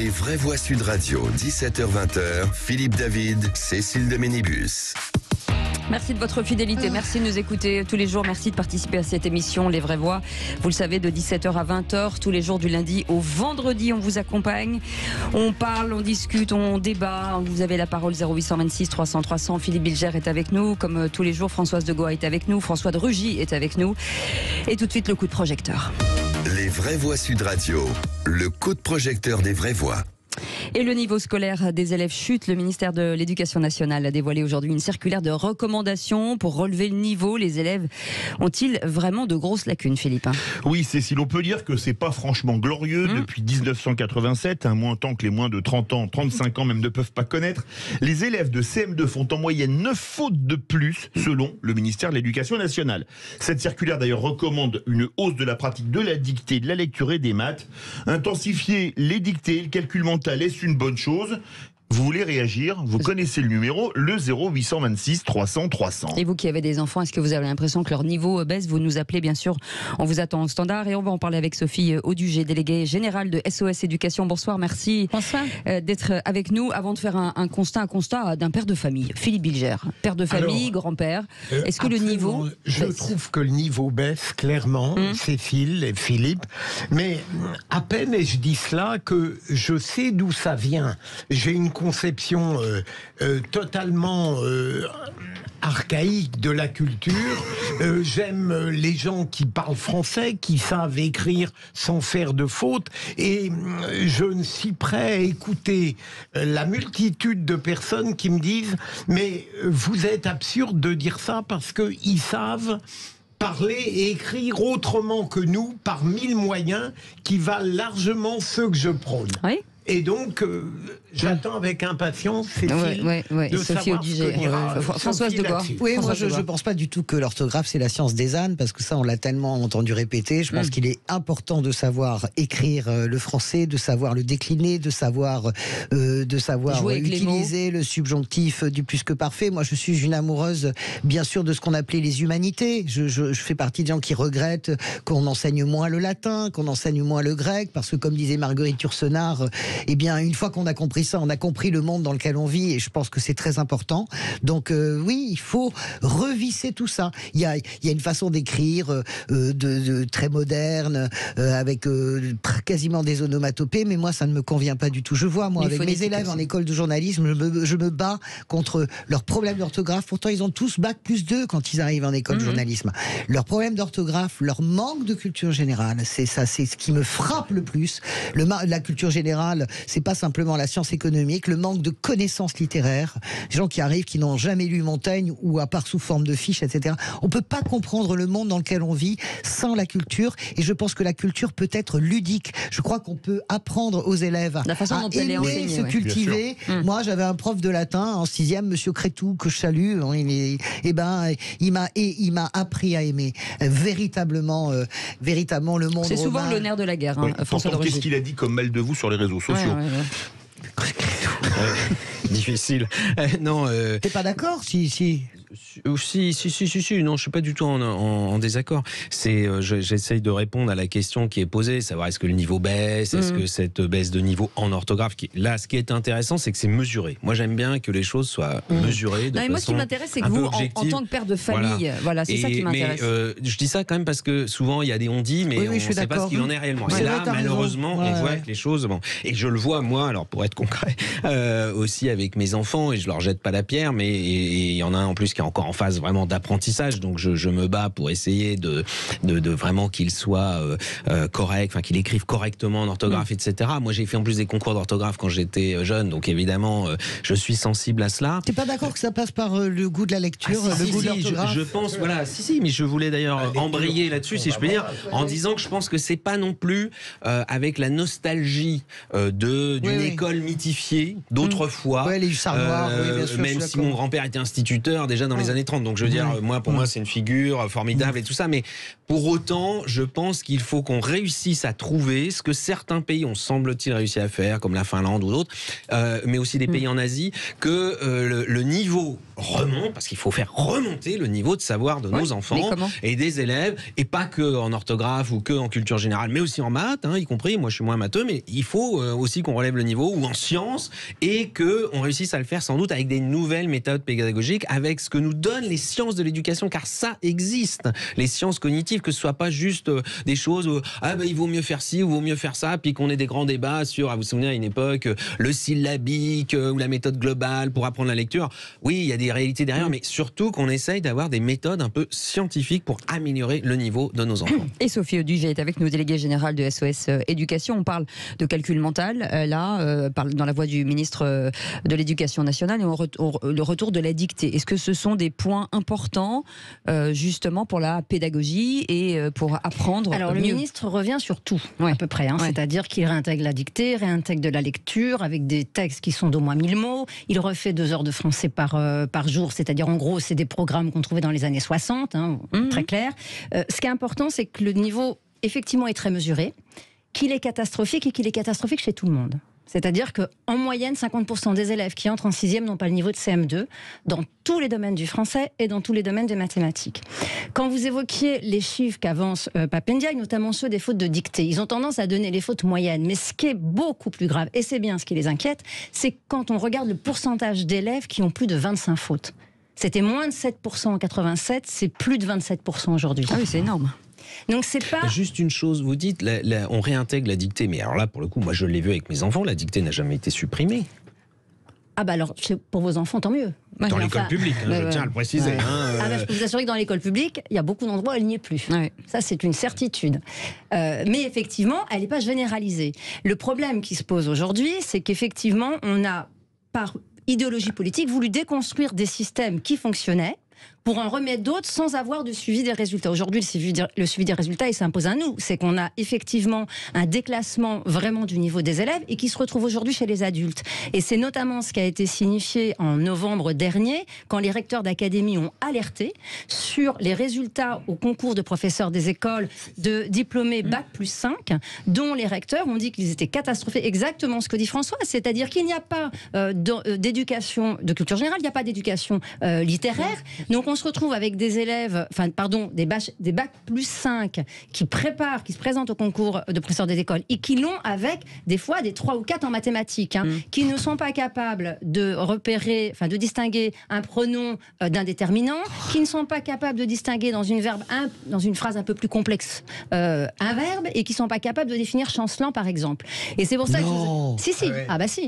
Les vraies voix Sud Radio, 17h-20h, Philippe David, Cécile de Ménibus. Merci de votre fidélité, merci de nous écouter tous les jours, merci de participer à cette émission Les Vraies Voix. Vous le savez, de 17h à 20h, tous les jours du lundi au vendredi, on vous accompagne. On parle, on discute, on débat. Vous avez la parole 0826 300 300. Philippe Bilger est avec nous, comme tous les jours. Françoise de Goa est avec nous, François de Rugy est avec nous. Et tout de suite, le coup de projecteur. Les Vraies Voix Sud Radio, le coup de projecteur des vraies voix. Et le niveau scolaire des élèves chute. Le ministère de l'Éducation nationale a dévoilé aujourd'hui une circulaire de recommandation pour relever le niveau. Les élèves ont-ils vraiment de grosses lacunes, Philippe? Oui, Cécile, on peut dire que c'est pas franchement glorieux. Depuis 1987, un montant que les moins de 30 ans, 35 ans même ne peuvent pas connaître. Les élèves de CM2 font en moyenne 9 fautes de plus, selon le ministère de l'Éducation nationale. Cette circulaire d'ailleurs recommande une hausse de la pratique de la dictée, de la lecture et des maths. Intensifier les dictées, le calcul mental est une bonne chose. Vous voulez réagir? Vous connaissez le numéro, le 0826 300 300. Et vous qui avez des enfants, est-ce que vous avez l'impression que leur niveau baisse? Vous nous appelez, bien sûr. On vous attend au standard et on va en parler avec Sophie Audugé, déléguée générale de SOS Éducation. Bonsoir, merci d'être avec nous. Avant de faire un constat d'un père de famille, Philippe Bilger, père de famille, grand-père. Est-ce que le niveau Je trouve que le niveau baisse, clairement, Cécile et Philippe. Mais à peine ai-je dit cela que je sais d'où ça vient. J'ai une conception totalement archaïque de la culture. J'aime les gens qui parlent français, qui savent écrire sans faire de fautes. Et je ne suis prêt à écouter la multitude de personnes qui me disent « Mais vous êtes absurde de dire ça parce qu'ils savent... » parler et écrire autrement que nous, par 1000 moyens qui valent largement ceux que je prône. Oui. Et donc, j'attends avec impatience de Sophie Audugé, Françoise de Goa. Oui, moi je ne pense pas du tout que l'orthographe c'est la science des ânes, parce que ça on l'a tellement entendu répéter. Je pense qu'il est important de savoir écrire le français, de savoir le décliner, de savoir utiliser le subjonctif du plus que parfait. Moi je suis une amoureuse bien sûr de ce qu'on appelait les humanités. Je fais partie des gens qui regrettent qu'on enseigne moins le latin, qu'on enseigne moins le grec, parce que comme disait Marguerite Yourcenar, eh bien, une fois qu'on a compris ça, on a compris le monde dans lequel on vit, et je pense que c'est très important. Donc oui, il faut revisser tout ça. Il y a une façon d'écrire très moderne, avec quasiment des onomatopées, mais moi, ça ne me convient pas du tout. Je vois, moi, avec mes élèves en école de journalisme, je me bats contre leurs problèmes d'orthographe. Pourtant, ils ont tous bac+2 quand ils arrivent en école de journalisme. Leurs problèmes d'orthographe, leur manque de culture générale, c'est ça, c'est ce qui me frappe le plus. La culture générale, c'est pas simplement la science économique, le manque de connaissances littéraires, des gens qui arrivent, qui n'ont jamais lu Montaigne, ou à part sous forme de fiches, etc. On peut pas comprendre le monde dans lequel on vit sans la culture, et je pense que la culture peut être ludique. Je crois qu'on peut apprendre aux élèves à aimer se cultiver. Moi, j'avais un prof de latin en 6e, Monsieur Crétou, que je salue. Il m'a appris à aimer véritablement le monde. C'est souvent le nerf de la guerre. François de Rugy. Qu'est-ce qu'il a dit comme mal de vous sur les réseaux sociaux? Difficile. Non. T'es pas d'accord? Si. Non, je suis pas du tout en désaccord. J'essaye de répondre à la question qui est posée, savoir est-ce que le niveau baisse, est-ce que cette baisse de niveau en orthographe, là, ce qui est intéressant, c'est que c'est mesuré. Moi, j'aime bien que les choses soient mesurées. Moi, ce qui m'intéresse, c'est que vous, en tant que père de famille, voilà, c'est ça qui m'intéresse. Je dis ça quand même parce que souvent, il y a des on-dit, mais on ne sait pas ce qu'il en est réellement. Et là, malheureusement, on voit que les choses, et je le vois, moi, alors pour être concret, aussi avec mes enfants, et je leur jette pas la pierre, mais il y en a un en plus qui est encore en phase vraiment d'apprentissage, donc je me bats pour essayer de vraiment qu'il soit correct, enfin qu'il écrive correctement en orthographe, etc. Moi j'ai fait en plus des concours d'orthographe quand j'étais jeune, donc évidemment je suis sensible à cela. T'es pas d'accord que ça passe par le goût de la lecture, le goût de l'orthographe? Je pense, voilà, mais je voulais d'ailleurs embrayer là-dessus, si je peux dire, en disant que je pense que c'est pas non plus avec la nostalgie d'une école mythifiée d'autrefois, les hussards noirs, bien sûr, même si mon grand-père était instituteur, déjà dans les années 30. Donc je veux dire, pour moi, c'est une figure formidable et tout ça. Mais pour autant, je pense qu'il faut qu'on réussisse à trouver ce que certains pays ont, semble-t-il, réussi à faire, comme la Finlande ou d'autres, mais aussi des pays en Asie, que le niveau remonte, parce qu'il faut faire remonter le niveau de savoir de nos enfants et des élèves, et pas que en orthographe ou que en culture générale, mais aussi en maths, y compris. Moi, je suis moins matheux, mais il faut aussi qu'on relève le niveau, ou en sciences, et qu'on réussisse à le faire sans doute avec des nouvelles méthodes pédagogiques, avec ce que nous donnent les sciences de l'éducation, car ça existe. Les sciences cognitives, que ce soit pas juste des choses où il vaut mieux faire ci ou vaut mieux faire ça, puis qu'on ait des grands débats sur, vous vous souvenez à une époque, le syllabique ou la méthode globale pour apprendre la lecture. Oui, il y a des réalités derrière, mais surtout qu'on essaye d'avoir des méthodes un peu scientifiques pour améliorer le niveau de nos enfants. Et Sophie Auduget est avec nous, déléguée générale de SOS Éducation. On parle de calcul mental, dans la voix du ministre de l'Éducation nationale, et le retour de la dictée. Est-ce que ce sont des points importants, justement, pour la pédagogie et pour apprendre Alors, le ministre revient sur tout, à peu près. C'est-à-dire qu'il réintègre la dictée, réintègre de la lecture, avec des textes qui sont d'au moins 1000 mots. Il refait 2 heures de français par jour, c'est-à-dire, en gros, c'est des programmes qu'on trouvait dans les années 60, très clair. Ce qui est important, c'est que le niveau, effectivement, est très mesuré, qu'il est catastrophique et qu'il est catastrophique chez tout le monde. C'est-à-dire qu'en moyenne, 50% des élèves qui entrent en 6e n'ont pas le niveau de CM2 dans tous les domaines du français et dans tous les domaines des mathématiques. Quand vous évoquiez les chiffres qu'avance Pape Ndiaye, notamment ceux des fautes de dictée, ils ont tendance à donner les fautes moyennes. Mais ce qui est beaucoup plus grave, et c'est bien ce qui les inquiète, c'est quand on regarde le pourcentage d'élèves qui ont plus de 25 fautes. C'était moins de 7% en 87, c'est plus de 27% aujourd'hui. Ah oui, c'est énorme. Donc c'est pas... Juste une chose, vous dites, on réintègre la dictée, mais alors là, pour le coup, moi je l'ai vu avec mes enfants, la dictée n'a jamais été supprimée. Ah bah alors, pour vos enfants, tant mieux. Dans l'école publique, je tiens à le préciser. Je peux vous assurer que dans l'école publique, il y a beaucoup d'endroits où elle n'y est plus. Ça, c'est une certitude. Mais effectivement, elle n'est pas généralisée. Le problème qui se pose aujourd'hui, c'est qu'effectivement, on a, par idéologie politique, voulu déconstruire des systèmes qui fonctionnaient pour en remettre d'autres sans avoir de suivi des résultats. Aujourd'hui, le suivi des résultats, il s'impose à nous. C'est qu'on a effectivement un déclassement vraiment du niveau des élèves et qui se retrouve aujourd'hui chez les adultes. Et c'est notamment ce qui a été signifié en novembre dernier, quand les recteurs d'académie ont alerté sur les résultats au concours de professeurs des écoles de diplômés Bac+5, dont les recteurs ont dit qu'ils étaient catastrophés. Exactement ce que dit François, c'est-à-dire qu'il n'y a pas d'éducation, de culture générale, il n'y a pas d'éducation littéraire. Donc on se retrouve avec des élèves, des Bac+5 qui se présentent au concours de professeurs des écoles et qui l'ont avec des fois des 3 ou 4 en mathématiques, qui ne sont pas capables de repérer, de distinguer un pronom d'un déterminant, qui ne sont pas capables de distinguer dans une phrase un peu plus complexe un verbe, et qui ne sont pas capables de définir chancelant, par exemple. Et c'est pour ça que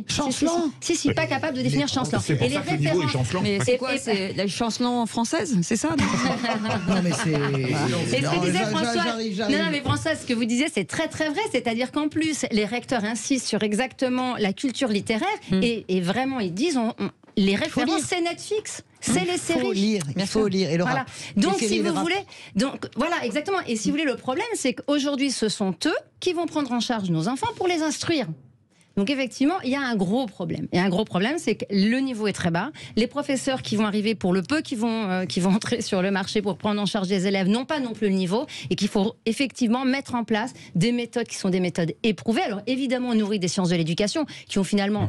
chancelant. Si, pas capable de définir chancelant. Et les références. Mais c'est quoi, c'est la chancelant française, c'est ça? Non, mais c'est... Et ce que disait François... Non, mais François, ce que vous disiez, c'est très très vrai. C'est-à-dire qu'en plus, les recteurs insistent sur exactement la culture littéraire et vraiment, ils disent... les références, c'est Netflix, c'est les séries. Il faut lire. Et Laura, voilà. Donc, si vous voulez... voilà, exactement. Et si vous voulez, le problème, c'est qu'aujourd'hui, ce sont eux qui vont prendre en charge nos enfants pour les instruire. Donc effectivement, il y a un gros problème. Et un gros problème, c'est que le niveau est très bas. Les professeurs qui vont arriver, pour le peu qui vont entrer sur le marché pour prendre en charge les élèves, n'ont pas non plus le niveau, et qu'il faut effectivement mettre en place des méthodes qui sont des méthodes éprouvées. Alors évidemment nourries des sciences de l'éducation, qui ont finalement...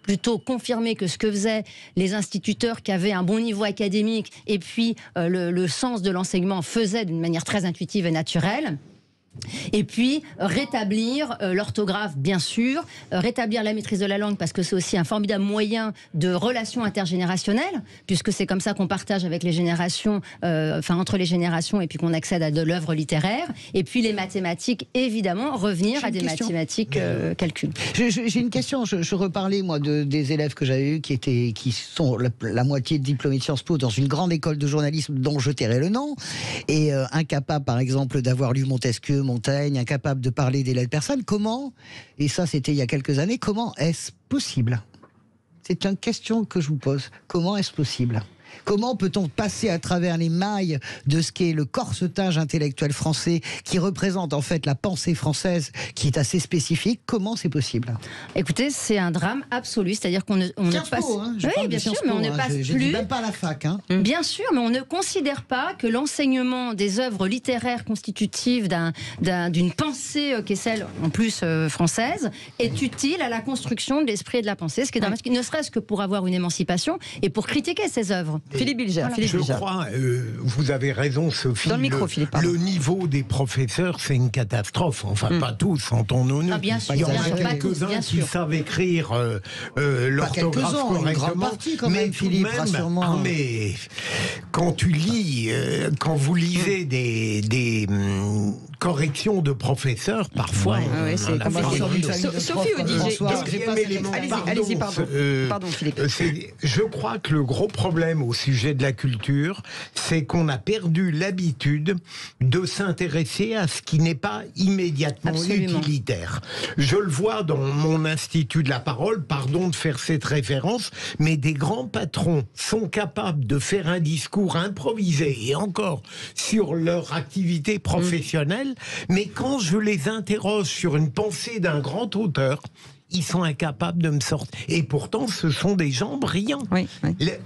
plutôt confirmé que ce que faisaient les instituteurs qui avaient un bon niveau académique et puis le sens de l'enseignement faisait d'une manière très intuitive et naturelle. Et puis rétablir l'orthographe, bien sûr, rétablir la maîtrise de la langue, parce que c'est aussi un formidable moyen de relations intergénérationnelles, puisque c'est comme ça qu'on partage avec les générations, entre les générations, et puis qu'on accède à de l'œuvre littéraire. Et puis les mathématiques, évidemment, revenir à des mathématiques calcul. J'ai une question. Je reparlais, moi, des élèves que j'avais eus qui sont la moitié de diplômés de Sciences Po dans une grande école de journalisme dont je tairai le nom, et incapables, par exemple, d'avoir lu Montesquieu, Montaigne, incapable de parler des lettres persanes. Comment, et ça c'était il y a quelques années, comment est-ce possible? C'est une question que je vous pose. Comment est-ce possible? Comment peut-on passer à travers les mailles de ce qu'est le corsetage intellectuel français, qui représente en fait la pensée française, qui est assez spécifique? Comment c'est possible? Écoutez, c'est un drame absolu, c'est-à-dire qu'on ne passe... Oui, bien sûr, mais on ne passe plus... même pas à la fac. Bien sûr, mais on ne considère pas que l'enseignement des œuvres littéraires constitutives d'une pensée qui est celle, en plus, française, est utile à la construction de l'esprit et de la pensée, ce qui est dramatique, ne serait-ce que pour avoir une émancipation et pour critiquer ces œuvres. Philippe Bilger. Voilà. Je crois, vous avez raison, Sophie. Dans le micro, Philippe. Le niveau des professeurs, c'est une catastrophe. Enfin, pas tous, entendons-nous. Ah, bien sûr, il y en a quelques-uns qui savent écrire l'orthographe correctement. Une grande partie quand même, Philippe, rassure-moi. Mais quand tu lis, quand vous lisez des corrections de professeurs, parfois... c'est Sophie Odiger. Allez-y, pardon, Philippe. Je crois que le gros problème au sujet de la culture, c'est qu'on a perdu l'habitude de s'intéresser à ce qui n'est pas immédiatement utilitaire. Je le vois dans mon Institut de la Parole, pardon de faire cette référence, mais des grands patrons sont capables de faire un discours improvisé, et encore, sur leur activité professionnelle, mais quand je les interroge sur une pensée d'un grand auteur, ils sont incapables de me sortir. Et pourtant, ce sont des gens brillants.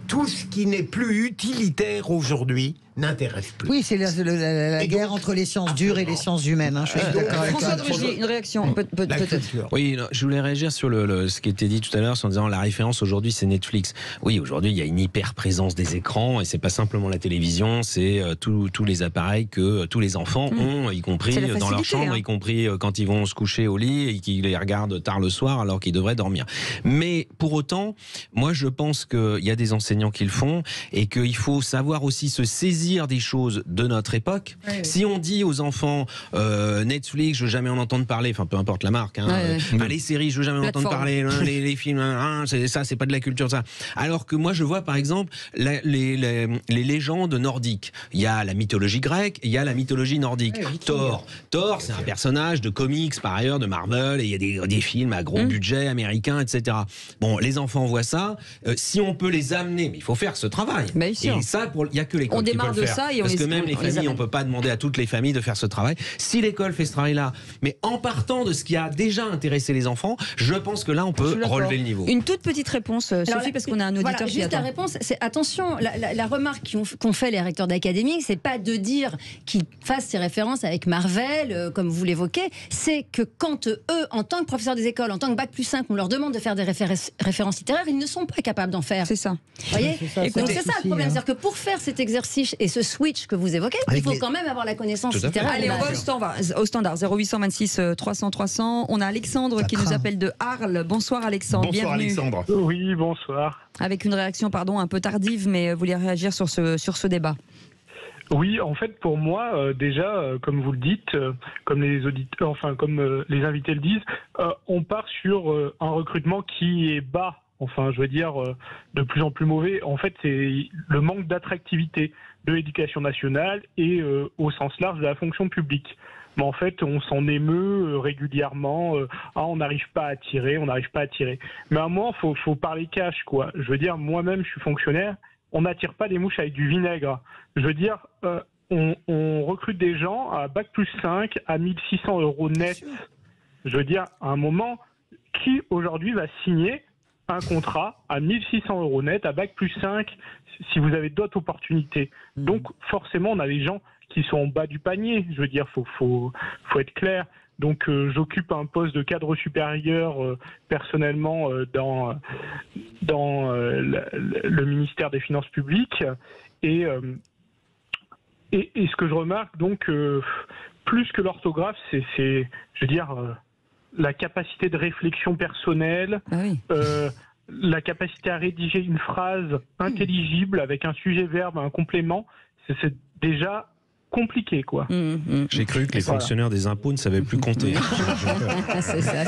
Tout ce qui n'est plus utilitaire aujourd'hui n'intéresse plus. Oui, c'est la guerre entre les sciences dures et les sciences humaines. Je suis d'accord avec François de Rugy, une réaction, peut-être. Oui, je voulais réagir sur ce qui était dit tout à l'heure, en disant la référence aujourd'hui, c'est Netflix. Oui, aujourd'hui, il y a une hyper présence des écrans, et c'est pas simplement la télévision, c'est tous les appareils que tous les enfants ont, y compris dans leur chambre, y compris quand ils vont se coucher au lit et qu'ils les regardent tard le soir alors qu'ils devraient dormir. Mais pour autant, moi, je pense qu'il y a des enseignants qui le font et qu'il faut savoir aussi se saisir des choses de notre époque. Si on dit aux enfants Netflix, je veux jamais en entendre parler, enfin peu importe la marque, les séries, je veux jamais en entendre parler, les films, c'est pas de la culture, ça. Alors que moi, je vois par exemple les légendes nordiques. Il y a la mythologie grecque, il y a la mythologie nordique. Thor, c'est un personnage de comics par ailleurs, de Marvel, et il y a des films à gros budget américains, etc. Bon, les enfants voient ça. Si on peut les amener, mais il faut faire ce travail. Et ça, il n'y a que l'école qui peut le faire. Ça et parce que même les familles, on ne peut pas demander à toutes les familles de faire ce travail. Si l'école fait ce travail-là, mais en partant de ce qui a déjà intéressé les enfants, je pense que là, on peut relever le niveau. Une toute petite réponse, Sophie, parce qu'on a un auditeur qui attend. La réponse, c'est attention, la remarque qu'ont fait les recteurs d'académie, c'est pas de dire qu'ils fassent ces références avec Marvel, comme vous l'évoquez, c'est que quand eux, en tant que professeurs des écoles, en tant que Bac+5, on leur demande de faire des références littéraires, ils ne sont pas capables d'en faire. C'est ça. Vous voyez ? Donc c'est ça le problème, c'est-à-dire que pour faire cet exercice et ce switch que vous évoquez, il faut quand même avoir la connaissance littéraire. Allez, on va au standard 0826 300 300. On a Alexandre qui nous appelle de Arles. Bonsoir Alexandre. Bonsoir Alexandre. Oui, bonsoir. Avec une réaction, un peu tardive, mais vous voulez réagir sur ce débat? Oui, en fait, pour moi, déjà, comme vous le dites, comme les auditeurs, enfin comme les invités le disent, on part sur un recrutement qui est bas. Enfin, je veux dire, de plus en plus mauvais. En fait, c'est le manque d'attractivité de l'éducation nationale et au sens large de la fonction publique. Mais en fait, on s'en émeut régulièrement. On n'arrive pas à attirer, Mais à un moment, faut parler cash, quoi. Je veux dire, moi-même, je suis fonctionnaire. On n'attire pas des mouches avec du vinaigre. Je veux dire, on recrute des gens à Bac+5 à 1 600 € net. Je veux dire, à un moment, qui aujourd'hui va signer un contrat à 1 600 € net à Bac+5 si vous avez d'autres opportunités. Donc forcément on a des gens qui sont en bas du panier, je veux dire, faut être clair. Donc j'occupe un poste de cadre supérieur personnellement dans le ministère des Finances publiques et ce que je remarque donc plus que l'orthographe, c'est je veux dire la capacité de réflexion personnelle, la capacité à rédiger une phrase intelligible avec un sujet-verbe, un complément, c'est déjà compliqué, quoi. J'ai cru que les fonctionnaires des impôts ne savaient plus compter. C'est ça.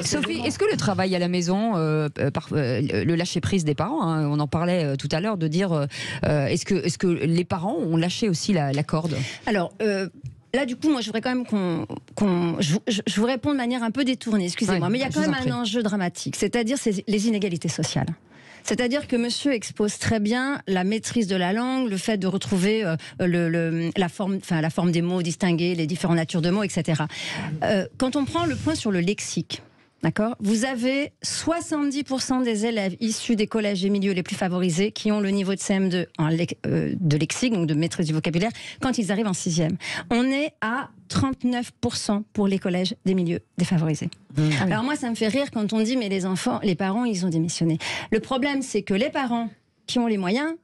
Sophie, est-ce que le travail à la maison, le lâcher-prise des parents, on en parlait tout à l'heure, de dire, est-ce que les parents ont lâché aussi la corde? Alors, là, du coup, moi, je voudrais quand même je vous réponds de manière un peu détournée, excusez-moi, mais il y a quand même un enjeu dramatique, c'est-à-dire les inégalités sociales. C'est-à-dire que monsieur expose très bien la maîtrise de la langue, le fait de retrouver la forme des mots, distinguer les différentes natures de mots, etc. Quand on prend le point sur le lexique, d'accord, vous avez 70% des élèves issus des collèges et milieux les plus favorisés qui ont le niveau de CM2 de lexique, donc de maîtrise du vocabulaire, quand ils arrivent en 6e. On est à 39% pour les collèges des milieux défavorisés. Alors moi, ça me fait rire quand on dit mais les parents, ils ont démissionné. Le problème, c'est que les parents qui ont les moyens,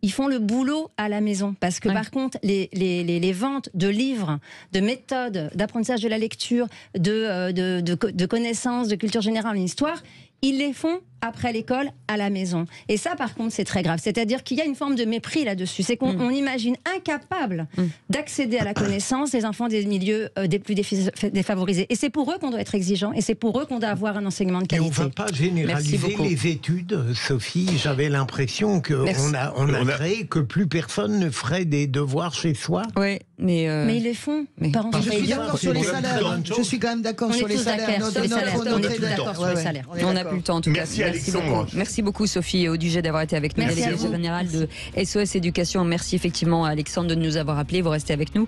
ils font le boulot à la maison. Parce que par contre, les ventes de livres, de méthodes, d'apprentissage de la lecture, de connaissances, de culture générale en histoire, ils les font après l'école à la maison. Et ça, par contre, c'est très grave. C'est-à-dire qu'il y a une forme de mépris là-dessus. C'est qu'on imagine incapable d'accéder à la connaissance des enfants des milieux des plus défavorisés. Et c'est pour eux qu'on doit être exigeant. Et c'est pour eux qu'on doit avoir un enseignement de qualité. Et on ne va pas généraliser les études, Sophie. J'avais l'impression qu'on a créé que plus personne ne ferait des devoirs chez soi. Oui, mais ils les font. Je suis d'accord sur les salaires. Je suis quand même d'accord sur les salaires. On est tous d'accord sur les salaires. On n'a plus le temps en tout cas. Alexandre. Merci beaucoup Sophie Audugé d'avoir été avec nous, déléguée générale de SOS Éducation. Merci effectivement à Alexandre de nous avoir appelés. Vous restez avec nous.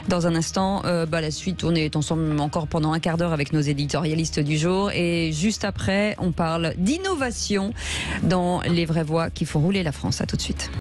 Dans un instant, la suite, on est ensemble encore pendant un quart d'heure avec nos éditorialistes du jour. Et juste après, on parle d'innovation dans les vraies voix qui font rouler la France. À tout de suite.